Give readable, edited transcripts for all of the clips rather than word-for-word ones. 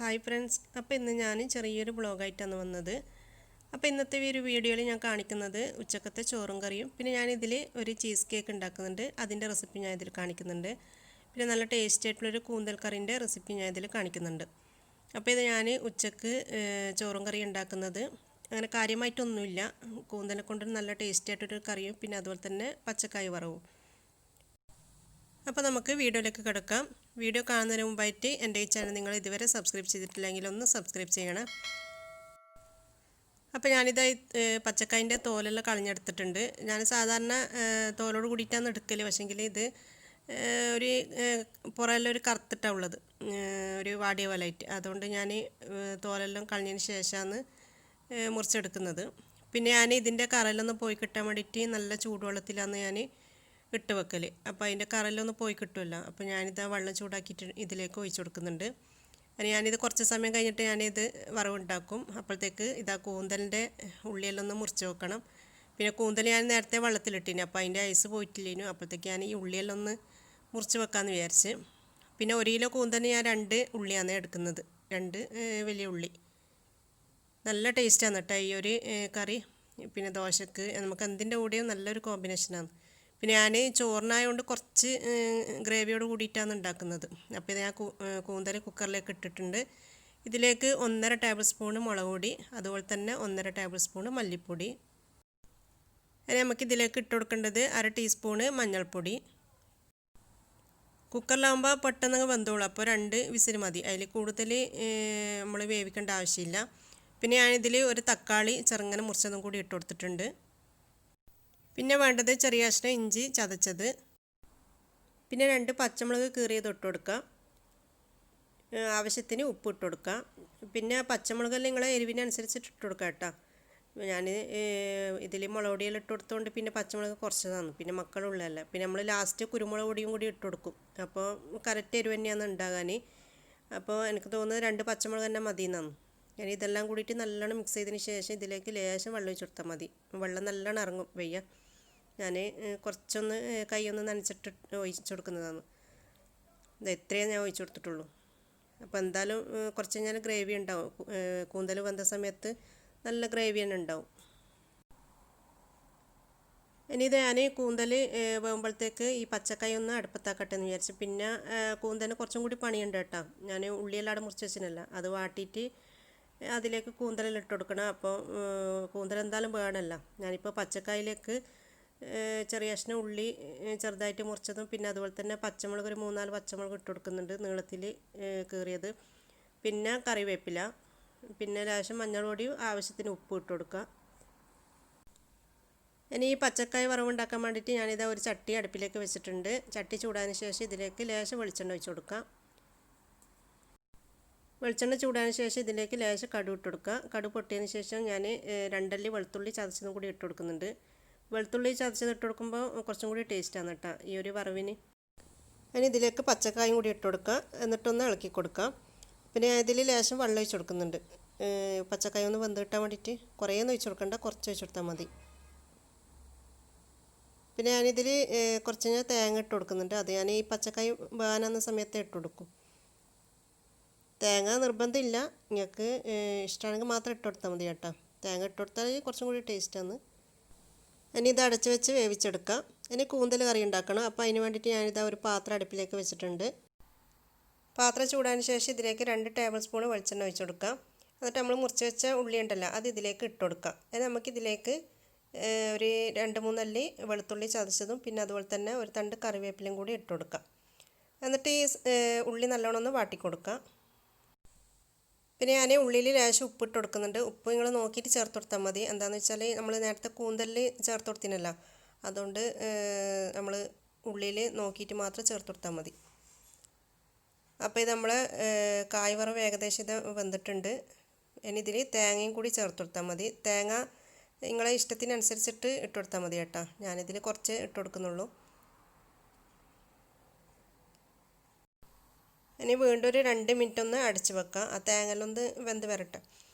Hi friends, അപ്പോൾ ഇന്ന് ഞാൻ ചെറിയൊരു ബ്ലോഗായിട്ടാണ് വന്നത്. അപ്പോൾ ഇന്നത്തെ ഒരു വീഡിയോയിൽ ഞാൻ കാണിക്കുന്നത് ഉച്ചക്കത്തെ ചോറും കറിയും, പിന്നെ ഞാനിതിൽ ഒരു ചീസ് കേക്ക് ഉണ്ടാക്കുന്നുണ്ട്, അതിൻ്റെ റെസിപ്പി ഞാൻ ഇതിൽ കാണിക്കുന്നുണ്ട്. പിന്നെ നല്ല ടേസ്റ്റ് ആയിട്ടുള്ളൊരു കൂന്തൽ കറിൻ്റെ റെസിപ്പി ഞാൻ ഇതിൽ കാണിക്കുന്നുണ്ട്. അപ്പോൾ ഇത് ഞാൻ ഉച്ചക്ക് ചോറും കറിയും ഉണ്ടാക്കുന്നത് അങ്ങനെ കാര്യമായിട്ടൊന്നുമില്ല. കൂന്തലിനെ കൊണ്ട് നല്ല ടേസ്റ്റ് ആയിട്ടൊരു കറിയും പിന്നെ അതുപോലെ തന്നെ പച്ചക്കായ് വറവും. അപ്പോൾ നമുക്ക് വീഡിയോയിലേക്ക് കിടക്കാം. വീഡിയോ കാണുന്നതിന് മുമ്പായിട്ട് എൻ്റെ ഈ ചാനൽ നിങ്ങൾ ഇതുവരെ സബ്സ്ക്രൈബ് ചെയ്തിട്ടില്ലെങ്കിൽ ഒന്ന് സബ്സ്ക്രൈബ് ചെയ്യണം. അപ്പോൾ ഞാനിത് പച്ചക്കായൻ്റെ തോലെല്ലാം കളഞ്ഞെടുത്തിട്ടുണ്ട്. ഞാൻ സാധാരണ തോലോട് കൂടിയിട്ടാണ് എടുക്കൽ, പക്ഷേങ്കിൽ ഇത് ഒരു പുറമെല്ലാം ഒരു കറുത്തിട്ടാണ് ഉള്ളത്, ഒരു വാടിയ പോലായിട്ട്. അതുകൊണ്ട് ഞാൻ തോലെല്ലാം കളഞ്ഞതിന് ശേഷമാണ് മുറിച്ചെടുക്കുന്നത്. പിന്നെ ഞാൻ ഇതിൻ്റെ കറലൊന്ന് പോയി കിട്ടാൻ വേണ്ടിയിട്ട് നല്ല ചൂടുവെള്ളത്തിലാണ് ഞാൻ ഇട്ട് വെക്കൽ. അപ്പോൾ അതിൻ്റെ കറലൊന്ന് പോയി കിട്ടുമല്ലോ. അപ്പോൾ ഞാനിത് വെള്ളം ചൂടാക്കിയിട്ട് ഇതിലേക്ക് ഒഴിച്ചു കൊടുക്കുന്നുണ്ട്. ഞാനിത് കുറച്ച് സമയം കഴിഞ്ഞിട്ട് ഞാനിത് വറവുണ്ടാക്കും. അപ്പോഴത്തേക്ക് ഇതാ കൂന്തലിൻ്റെ ഉള്ളിയെല്ലാം ഒന്ന് മുറിച്ച് വെക്കണം. പിന്നെ കൂന്തൽ ഞാൻ നേരത്തെ വെള്ളത്തിലിട്ടിന്, അപ്പോൾ അതിൻ്റെ ഐസ് പോയിട്ടില്ലേനു. അപ്പോഴത്തേക്ക് ഞാൻ ഈ ഉള്ളിയെല്ലാം ഒന്ന് മുറിച്ച് വെക്കാമെന്ന് വിചാരിച്ച്. പിന്നെ 1 കിലോ കൂന്തലിന് ഞാൻ 2 ഉള്ളിയാണ് എടുക്കുന്നത്, 2 വലിയ ഉള്ളി. നല്ല ടേസ്റ്റാണ് കേട്ടോ ഈ ഒരു കറി. പിന്നെ ദോശക്ക് നമുക്ക് എന്തിൻ്റെ കൂടെയും നല്ലൊരു കോമ്പിനേഷനാണ്. പിന്നെ ഞാൻ ചോറിനായതുകൊണ്ട് കുറച്ച് ഗ്രേവിയോട് കൂടിയിട്ടാണ് ഉണ്ടാക്കുന്നത്. അപ്പോൾ ഇത് ഞാൻ കൂന്തൽ കുക്കറിലേക്ക് ഇട്ടിട്ടുണ്ട്. ഇതിലേക്ക് 1.5 ടേബിൾ സ്പൂണ് മുളക് പൊടി, അതുപോലെ തന്നെ 1.5 ടേബിൾ സ്പൂണ് മല്ലിപ്പൊടി. അങ്ങനെ നമുക്കിതിലേക്ക് ഇട്ട് കൊടുക്കേണ്ടത് 1/2 ടീസ്പൂണ് മഞ്ഞൾപ്പൊടി. കുക്കറിലാകുമ്പോൾ പെട്ടെന്ന് വെന്തോളൂ, അപ്പോൾ 2 വിസിൽ മതി, അതിൽ കൂടുതൽ നമ്മൾ വേവിക്കേണ്ട ആവശ്യമില്ല. പിന്നെ ഞാനിതിൽ ഒരു തക്കാളി ചെറുങ്ങനെ മുറിച്ചതും കൂടി ഇട്ട് കൊടുത്തിട്ടുണ്ട്. പിന്നെ വേണ്ടത് ചെറിയ കഷ്ണം ഇഞ്ചി ചതച്ചത്, പിന്നെ 2 പച്ചമുളക് കീറിയത് ഇട്ട് കൊടുക്കുക, ആവശ്യത്തിന് ഉപ്പ് ഇട്ട് കൊടുക്കുക. പിന്നെ പച്ചമുളകെല്ലാം നിങ്ങളെ എരിവിനനുസരിച്ചിട്ട് ഇട്ട് കൊടുക്കുക കേട്ടോ. ഞാൻ ഇതിൽ മുളക് പൊടിയെല്ലാം ഇട്ട് കൊടുത്തുകൊണ്ട് പിന്നെ പച്ചമുളക് കുറച്ചതാണ്, പിന്നെ മക്കളുള്ളതല്ല. പിന്നെ നമ്മൾ ലാസ്റ്റ് കുരുമുളക് പൊടിയും കൂടി ഇട്ട് കൊടുക്കും, അപ്പോൾ കറക്റ്റ് എരിവ് തന്നെയാണ് ഉണ്ടാകാൻ. അപ്പോൾ എനിക്ക് തോന്നുന്നത് 2 പച്ചമുളക് തന്നെ മതി എന്നാണ്. ഞാൻ ഇതെല്ലാം കൂടിയിട്ട് നല്ലോണം മിക്സ് ചെയ്തതിന് ശേഷം ഇതിലേക്ക് ലേശം വെള്ളം ഒഴിച്ച് കൊടുത്താൽ മതി. വെള്ളം നല്ലോണം ഇറങ്ങും വയ്യ. ഞാൻ കുറച്ചൊന്ന് കൈയൊന്ന് നനച്ചിട്ട് ഒഴിച്ച് കൊടുക്കുന്നതാണ്. ഇത് എത്രയേ ഞാൻ ഒഴിച്ച് കൊടുത്തിട്ടുള്ളൂ. അപ്പോൾ എന്തായാലും കുറച്ച് കഴിഞ്ഞാൽ ഗ്രേവി ഉണ്ടാവും. കൂന്തൽ വെന്ത സമയത്ത് നല്ല ഗ്രേവി തന്നെ ഉണ്ടാവും. ഇനി ഇത് ഞാൻ കൂന്തൽ വേകുമ്പോഴത്തേക്ക് ഈ പച്ചക്കായ ഒന്ന് അടുപ്പത്താക്കട്ടെ എന്ന് വിചാരിച്ചു. പിന്നെ കൂന്തലിന് കുറച്ചും കൂടി പണിയുണ്ട് കേട്ടോ. ഞാൻ ഉള്ളിയെല്ലാം അവിടെ മുറിച്ച് വെച്ചിട്ടില്ല, അത് വാട്ടിയിട്ട് അതിലേക്ക് കൂന്തലെല്ലാം ഇട്ട് കൊടുക്കണം. അപ്പോൾ കൂന്തൽ എന്തായാലും വേണമല്ലോ. ഞാനിപ്പോൾ പച്ചക്കായിലേക്ക് ചെറിയ കഷ്ണം ഉള്ളി ചെറുതായിട്ട് മുറിച്ചതും, പിന്നെ അതുപോലെ തന്നെ പച്ചമുളക് ഒരു 3-4 പച്ചമുളക് ഇട്ട് കൊടുക്കുന്നുണ്ട്, നീളത്തിൽ കീറിയത്. പിന്നെ കറിവേപ്പില, പിന്നെ ലേശം മഞ്ഞൾ പൊടിയും ആവശ്യത്തിന് ഉപ്പ് ഇട്ട് കൊടുക്കുക. ഇനി ഈ പച്ചക്കായ വറവുണ്ടാക്കാൻ വേണ്ടിയിട്ട് ഞാനിതാ ഒരു ചട്ടി അടുപ്പിലേക്ക് വെച്ചിട്ടുണ്ട്. ചട്ടി ചൂടാതിന് ശേഷം ഇതിലേക്ക് ലേശം വെളിച്ചെണ്ണ ഒഴിച്ച് കൊടുക്കുക. വെളിച്ചെണ്ണ ചൂടാതിന് ശേഷം ഇതിലേക്ക് ലേശം കടുക് ഇട്ട് കൊടുക്കുക. കടുക് പൊട്ടിയതിന് ശേഷം ഞാൻ 2 അല്ലി വെളുത്തുള്ളി ചതച്ചതും കൂടി ഇട്ട് കൊടുക്കുന്നുണ്ട്. വെളുത്തുള്ളി ചതച്ചത് ഇട്ട് കൊടുക്കുമ്പോൾ കുറച്ചും കൂടി ടേസ്റ്റാണ് കേട്ടോ ഈ ഒരു വറവിന്. അതിന് ഇതിലേക്ക് പച്ചക്കായും കൂടി ഇട്ട് കൊടുക്കുക, എന്നിട്ടൊന്ന് ഇളക്കി കൊടുക്കുക. പിന്നെ ഇതിൽ ലേശം വെള്ളം ഒഴിച്ച് കൊടുക്കുന്നുണ്ട്, പച്ചക്കായ ഒന്ന് വെന്ത് കിട്ടാൻ വേണ്ടിയിട്ട്. കുറേയൊന്നും ഒഴിച്ച് കൊടുക്കണ്ട, കുറച്ച് ഒഴിച്ച് കൊടുത്താൽ മതി. പിന്നെ ഞാനിതിൽ കുറച്ച് കഴിഞ്ഞാൽ തേങ്ങ ഇട്ട് കൊടുക്കുന്നുണ്ട്. അത് ഞാൻ ഈ പച്ചക്കായ വേകാനാകുന്ന സമയത്ത് ഇട്ട് കൊടുക്കും. തേങ്ങ നിർബന്ധമില്ല, നിങ്ങൾക്ക് ഇഷ്ടമാണെങ്കിൽ മാത്രം ഇട്ട് കൊടുത്താൽ മതി കേട്ടോ. തേങ്ങ ഇട്ട് കൊടുത്താൽ കുറച്ചും കൂടി ടേസ്റ്റാണ്. ഇനി ഇത് അടച്ച് വെച്ച് വേവിച്ചെടുക്കാം. ഇനി കൂന്തൽ കറി ഉണ്ടാക്കണം. അപ്പോൾ അതിന് വേണ്ടിയിട്ട് ഞാനിതാ ഒരു പാത്രം അടുപ്പിലേക്ക് വെച്ചിട്ടുണ്ട്. പാത്രം ചൂടാതിന് ശേഷം ഇതിലേക്ക് 2 ടേബിൾ സ്പൂൺ വെളിച്ചെണ്ണ ഒഴിച്ച് കൊടുക്കാം. എന്നിട്ട് നമ്മൾ മുറിച്ച് വെച്ച ഉള്ളി ഉണ്ടല്ലോ അത് ഇതിലേക്ക് ഇട്ട് കൊടുക്കാം. അത് നമുക്കിതിലേക്ക് ഒരു 2-3 അല്ലി വെളുത്തുള്ളി ചതച്ചതും, പിന്നെ അതുപോലെ തന്നെ ഒരു തണ്ട് കറിവേപ്പിലയും കൂടി ഇട്ട് കൊടുക്കാം. എന്നിട്ട് ഈ ഉള്ളി നല്ലോണം ഒന്ന് വാട്ടിക്കൊടുക്കാം. പിന്നെ ഞാൻ ഉള്ളിൽ ലേശം ഉപ്പിട്ട് കൊടുക്കുന്നുണ്ട്. ഉപ്പ് നിങ്ങൾ നോക്കിയിട്ട് ചേർത്ത് കൊടുത്താൽ മതി. എന്താണെന്ന് വെച്ചാൽ നമ്മൾ നേരത്തെ കൂന്തലിൽ ചേർത്ത് കൊടുത്തിനല്ലോ, അതുകൊണ്ട് നമ്മൾ ഉള്ളിൽ നോക്കിയിട്ട് മാത്രം ചേർത്ത് കൊടുത്താൽ മതി. അപ്പോൾ ഇത് നമ്മൾ കായ് വറവ് ഏകദേശം ഇത് വെന്തിട്ടുണ്ട്. ഇനി ഇതിൽ തേങ്ങയും കൂടി ചേർത്ത് കൊടുത്താൽ മതി. തേങ്ങ നിങ്ങളെ ഇഷ്ടത്തിനനുസരിച്ചിട്ട് ഇട്ട് കൊടുത്താൽ മതി കേട്ടോ. ഞാനിതിൽ കുറച്ച് ഇട്ട് കൊടുക്കുന്നുള്ളൂ. ഇനി വീണ്ടും ഒരു 2 മിനിറ്റ് ഒന്ന് അടച്ച് വെക്കാം, ആ തേങ്ങലൊന്ന് വെന്ത് വരട്ടെ.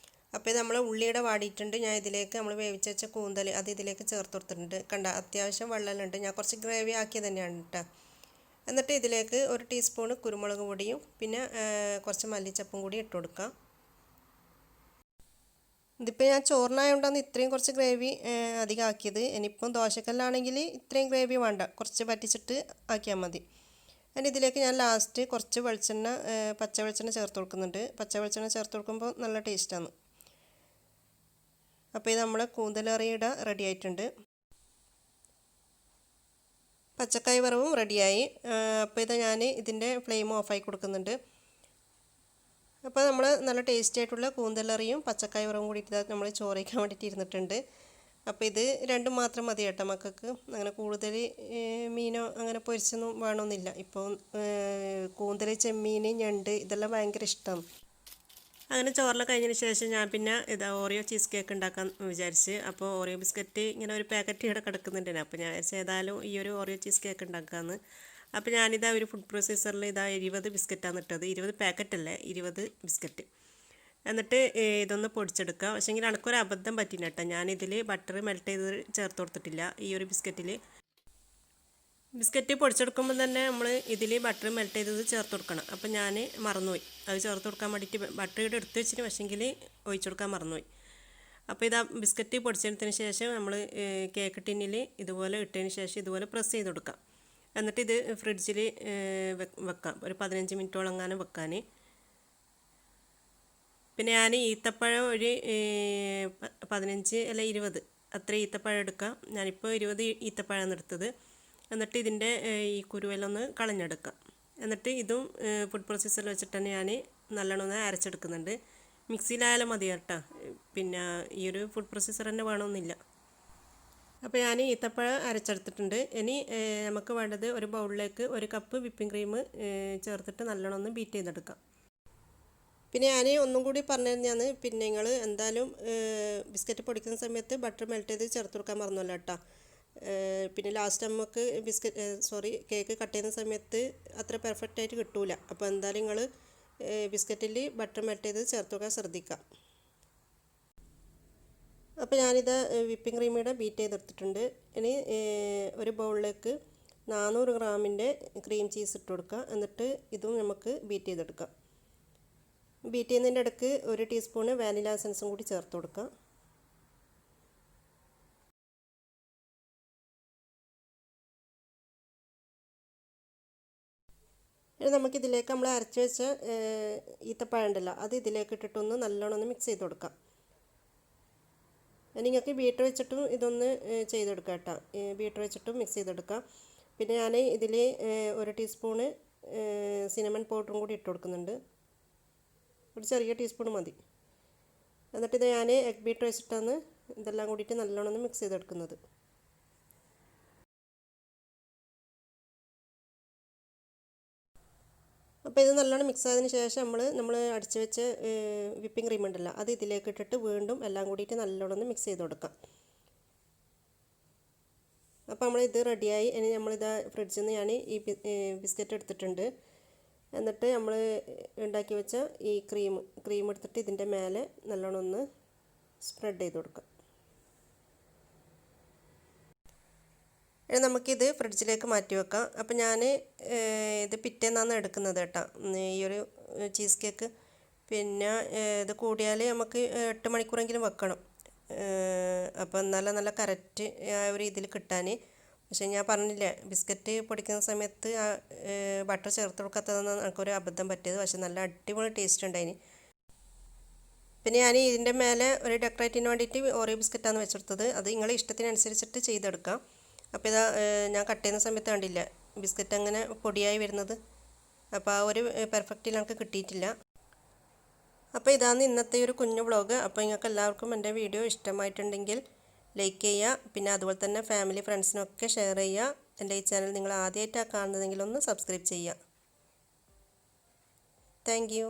അപ്പോൾ ഇത് നമ്മൾ ഉള്ളിയുടെ വാടിയിട്ടുണ്ട്. ഞാൻ ഇതിലേക്ക് നമ്മൾ വേവിച്ച് വെച്ച കൂന്തൽ അത് ഇതിലേക്ക് ചേർത്ത് കൊടുത്തിട്ടുണ്ട്. കണ്ട അത്യാവശ്യം വെള്ളമെല്ലാം ഉണ്ട്. ഞാൻ കുറച്ച് ഗ്രേവി ആക്കിയത് തന്നെയാണ് കേട്ടോ. എന്നിട്ട് ഇതിലേക്ക് 1 ടീസ്പൂൺ കുരുമുളക് പൊടിയും പിന്നെ കുറച്ച് മല്ലിച്ചപ്പും കൂടി ഇട്ട് കൊടുക്കാം. ഇതിപ്പോൾ ഞാൻ ചോറിനായതുകൊണ്ടാണ് ഇത്രയും കുറച്ച് ഗ്രേവി അധികം ആക്കിയത്. ഇനിയിപ്പം ദോശക്കല്ലാണെങ്കിൽ ഇത്രയും ഗ്രേവി വേണ്ട, കുറച്ച് വറ്റിച്ചിട്ട് ആക്കിയാൽ മതി. അതിന് ഇതിലേക്ക് ഞാൻ ലാസ്റ്റ് കുറച്ച് വെളിച്ചെണ്ണ, പച്ച വെളിച്ചെണ്ണ ചേർത്ത് കൊടുക്കുന്നുണ്ട്. പച്ച വെളിച്ചെണ്ണ ചേർത്ത് കൊടുക്കുമ്പോൾ നല്ല ടേസ്റ്റാണ്. അപ്പോൾ ഇത് നമ്മൾ കൂന്തലറിയുടെ റെഡി ആയിട്ടുണ്ട്. പച്ചക്കായ് വറവും റെഡിയായി. അപ്പോൾ ഇത് ഞാൻ ഇതിൻ്റെ ഫ്ലെയിം ഓഫായി കൊടുക്കുന്നുണ്ട്. അപ്പോൾ നമ്മൾ നല്ല ടേസ്റ്റി ആയിട്ടുള്ള കൂന്തലറിയും പച്ചക്കായ് വറവും കൂടിയിട്ട് നമ്മൾ ചോറ് വയ്ക്കാൻ വേണ്ടിയിട്ട് ഇരുന്നിട്ടുണ്ട്. അപ്പോൾ ഇത് രണ്ടും മാത്രം മതി കേട്ടോ മക്കൾക്ക്. അങ്ങനെ കൂടുതൽ മീനോ അങ്ങനെ പൊരിച്ചൊന്നും വേണമെന്നില്ല. ഇപ്പോൾ കൂന്തൽ, ചെമ്മീൻ, ഞണ്ട് ഇതെല്ലാം ഭയങ്കര ഇഷ്ടമാണ്. അങ്ങനെ ചോറെല്ലാം കഴിഞ്ഞതിന് ശേഷം ഞാൻ പിന്നെ ഓറിയോ ചീസ് കേക്ക് ഉണ്ടാക്കാൻ വിചാരിച്ച്. അപ്പോൾ ഓറിയോ ബിസ്ക്കറ്റ് ഇങ്ങനെ ഒരു പാക്കറ്റ് ഇവിടെ കിടക്കുന്നുണ്ടായിരുന്നു. അപ്പോൾ ഞാൻ ഏതായാലും ഈ ഒരു ഓറിയോ ചീസ് കേക്ക് ഉണ്ടാക്കാമെന്ന്. അപ്പോൾ ഞാനിതാ ഒരു ഫുഡ് പ്രോസസ്സറിൽ 20 ബിസ്ക്കറ്റാണ് ഇട്ടത്. 20 പാക്കറ്റല്ലേ, 20 ബിസ്ക്കറ്റ്. എന്നിട്ട് ഇതൊന്ന് പൊടിച്ചെടുക്കുക. പക്ഷേങ്കിൽ എനിക്കൊരു അബദ്ധം പറ്റില്ല കേട്ടോ. ഞാനിതിൽ ബട്ടർ മെൽറ്റ് ചെയ്ത് ചേർത്ത് കൊടുത്തിട്ടില്ല. ഈ ഒരു ബിസ്ക്കറ്റ് പൊടിച്ചെടുക്കുമ്പോൾ തന്നെ നമ്മൾ ഇതിൽ ബട്ടർ മെൽറ്റ് ചെയ്തത് ചേർത്ത് കൊടുക്കണം. അപ്പോൾ ഞാൻ മറന്നുപോയി. അത് ചേർത്ത് കൊടുക്കാൻ വേണ്ടിയിട്ട് ബട്ടർ ഇവിടെ എടുത്ത് വെച്ചിട്ട് പക്ഷേങ്കിൽ ഒഴിച്ചു കൊടുക്കാൻ മറന്നുപോയി. അപ്പോൾ ഇതാ ബിസ്ക്കറ്റ് പൊടിച്ചെടുത്തതിന് ശേഷം നമ്മൾ കേക്ക് ടിന്നിൽ ഇതുപോലെ ഇട്ടതിന് ശേഷം ഇതുപോലെ പ്രസ് ചെയ്ത് കൊടുക്കാം. എന്നിട്ട് ഇത് ഫ്രിഡ്ജിൽ വെക്കാം, ഒരു 15 മിനിറ്റോളം അങ്ങനെ വെക്കാൻ. പിന്നെ ഞാൻ ഈത്തപ്പഴം ഒരു 15 അല്ല 20 അത്ര ഈത്തപ്പഴം എടുക്കാം. ഞാനിപ്പോൾ 20 ഈത്തപ്പഴമാണ് എടുത്തത്. എന്നിട്ട് ഇതിൻ്റെ ഈ കുരുവെല്ലാം ഒന്ന് കളഞ്ഞെടുക്കാം. എന്നിട്ട് ഇതും ഫുഡ് പ്രോസസ്സറിൽ വെച്ചിട്ട് തന്നെ ഞാൻ നല്ലോണം ഒന്ന് അരച്ചെടുക്കുന്നുണ്ട്. മിക്സിയിലായാലും മതി കേട്ടോ, പിന്നെ ഈ ഒരു ഫുഡ് പ്രോസസ്സർ തന്നെ വേണമെന്നില്ല. അപ്പോൾ ഞാൻ ഈത്തപ്പഴം അരച്ചെടുത്തിട്ടുണ്ട്. ഇനി നമുക്ക് വേണ്ടത് ഒരു ബൗളിലേക്ക് 1 കപ്പ് വിപ്പിംഗ് ക്രീം ചേർത്തിട്ട് നല്ലോണം ഒന്ന് ബീറ്റ് ചെയ്തെടുക്കാം. പിന്നെ ഞാൻ ഒന്നും കൂടി പറഞ്ഞു തന്നെയാണ്, പിന്നെ നിങ്ങൾ എന്തായാലും ബിസ്ക്കറ്റ് പൊടിക്കുന്ന സമയത്ത് ബട്ടർ മെൽറ്റ് ചെയ്ത് ചേർത്ത് കൊടുക്കാൻ മറന്നല്ലോ കേട്ടോ. പിന്നെ ലാസ്റ്റ് നമുക്ക് കേക്ക് കട്ട് ചെയ്യുന്ന സമയത്ത് അത്ര പെർഫെക്റ്റ് ആയിട്ട് കിട്ടൂല. അപ്പോൾ എന്തായാലും നിങ്ങൾ ബിസ്ക്കറ്റിൽ ബട്ടർ മെൽറ്റ് ചെയ്ത് ചേർത്ത് കൊടുക്കാൻ ശ്രദ്ധിക്കാം. അപ്പോൾ ഞാനിത് വിപ്പിംഗ് ക്രീമിയുടെ ബീറ്റ് ചെയ്തെടുത്തിട്ടുണ്ട്. ഇനി ഒരു ബൗളിലേക്ക് 400 ഗ്രാമിൻ്റെ ക്രീം ചീസ് ഇട്ട് കൊടുക്കുക. എന്നിട്ട് ഇതും നമുക്ക് ബീറ്റ് ചെയ്തെടുക്കാം. ബീറ്റ് ചെയ്യുന്നതിൻ്റെ ഇടയ്ക്ക് 1 ടീസ്പൂൺ വാനില എസൻസും കൂടി ചേർത്ത് കൊടുക്കാം. ഇനി നമുക്കിതിലേക്ക് നമ്മൾ അരച്ച് വെച്ച ഈത്തപ്പഴം ഉണ്ടല്ലോ, അത് ഇതിലേക്ക് ഇട്ടിട്ടൊന്ന് നല്ലോണം ഒന്ന് മിക്സ് ചെയ്ത് കൊടുക്കാം. നിങ്ങൾക്ക് ബീറ്റർ വെച്ചിട്ടും ഇതൊന്ന് ചെയ്തെടുക്കാം കേട്ടോ. ബീറ്റർ വെച്ചിട്ടും മിക്സ് ചെയ്തെടുക്കാം. പിന്നെ ഞാൻ ഇതിൽ 1 ടീസ്പൂണ് സിനമൺ പൗഡറും കൂടി ഇട്ട് കൊടുക്കുന്നുണ്ട്. ഒരു ചെറിയ ടീസ്പൂൺ മതി. എന്നിട്ട് ഇത് ഞാൻ എഗ് ബീറ്റർ വെച്ചിട്ടാണ് ഇതെല്ലാം കൂടിയിട്ട് നല്ലോണം ഒന്ന് മിക്സ് ചെയ്തെടുക്കുന്നത്. അപ്പോൾ ഇത് നല്ലോണം മിക്സ് ആയതിന് ശേഷം നമ്മൾ അടിച്ച് വെച്ച വിപ്പിംഗ് ക്രീം ഉണ്ടല്ലോ, അത് ഇതിലേക്ക് ഇട്ടിട്ട് വീണ്ടും എല്ലാം കൂടിയിട്ട് നല്ലോണം ഒന്ന് മിക്സ് ചെയ്ത് കൊടുക്കാം. അപ്പോൾ നമ്മളിത് റെഡിയായി. ഇനി നമ്മളിത് ഫ്രിഡ്ജിൽ നിന്ന് ഞാൻ ഈ ബിസ്ക്കറ്റ് എടുത്തിട്ടുണ്ട്. എന്നിട്ട് നമ്മൾ ഉണ്ടാക്കി വെച്ച ഈ ക്രീം എടുത്തിട്ട് ഇതിൻ്റെ മേലെ നല്ലോണം ഒന്ന് സ്പ്രെഡ് ചെയ്ത് കൊടുക്കാം. ഇനി നമുക്കിത് ഫ്രിഡ്ജിലേക്ക് മാറ്റി വെക്കാം. അപ്പോൾ ഞാൻ ഇത് പിറ്റേന്നാണ് എടുക്കുന്നത് കേട്ടോ, ഈ ഒരു ചീസ് കേക്ക്. പിന്നെ ഇത് കൂടിയാൽ നമുക്ക് 8 മണിക്കൂറെങ്കിലും വെക്കണം. അപ്പോൾ നല്ല കറക്റ്റ് ആ ഒരു ഇതിൽ കിട്ടാൻ. പക്ഷേ ഞാൻ പറഞ്ഞില്ലേ, ബിസ്ക്കറ്റ് പൊടിക്കുന്ന സമയത്ത് ബട്ടർ ചേർത്ത് കൊടുക്കാത്തതാണ് എനിക്കൊരു അബദ്ധം പറ്റിയത്. പക്ഷേ നല്ല അടിപൊളി ടേസ്റ്റ് ഉണ്ടായിന്. പിന്നെ ഞാൻ ഇതിൻ്റെ മേലെ ഒരു ഡെക്കറേറ്റിന് വേണ്ടിയിട്ട് ഓറിയോ ബിസ്ക്കറ്റാണ് വെച്ചെടുത്തത്. അത് നിങ്ങളുടെ ഇഷ്ടത്തിനനുസരിച്ചിട്ട് ചെയ്തെടുക്കാം. അപ്പോൾ ഇതാ ഞാൻ കട്ട് ചെയ്യുന്ന സമയത്ത് കണ്ടില്ല ബിസ്ക്കറ്റ് അങ്ങനെ പൊടിയായി വരുന്നത്. അപ്പോൾ ആ ഒരു പെർഫെക്റ്റിൽ നമുക്ക് കിട്ടിയിട്ടില്ല. അപ്പോൾ ഇതാണ് ഇന്നത്തെ ഒരു കുഞ്ഞു വ്ളോഗ്. അപ്പോൾ നിങ്ങൾക്ക് എല്ലാവർക്കും എൻ്റെ വീഡിയോ ഇഷ്ടമായിട്ടുണ്ടെങ്കിൽ ലൈക്ക് ചെയ്യുക. പിന്നെ അതുപോലെ തന്നെ ഫാമിലി ഫ്രണ്ട്സിനൊക്കെ ഷെയർ ചെയ്യുക. എൻ്റെ ഈ ചാനൽ നിങ്ങൾ ആദ്യമായിട്ടാണ് കാണുന്നതെങ്കിൽ ഒന്ന് സബ്സ്ക്രൈബ് ചെയ്യുക. Thank you.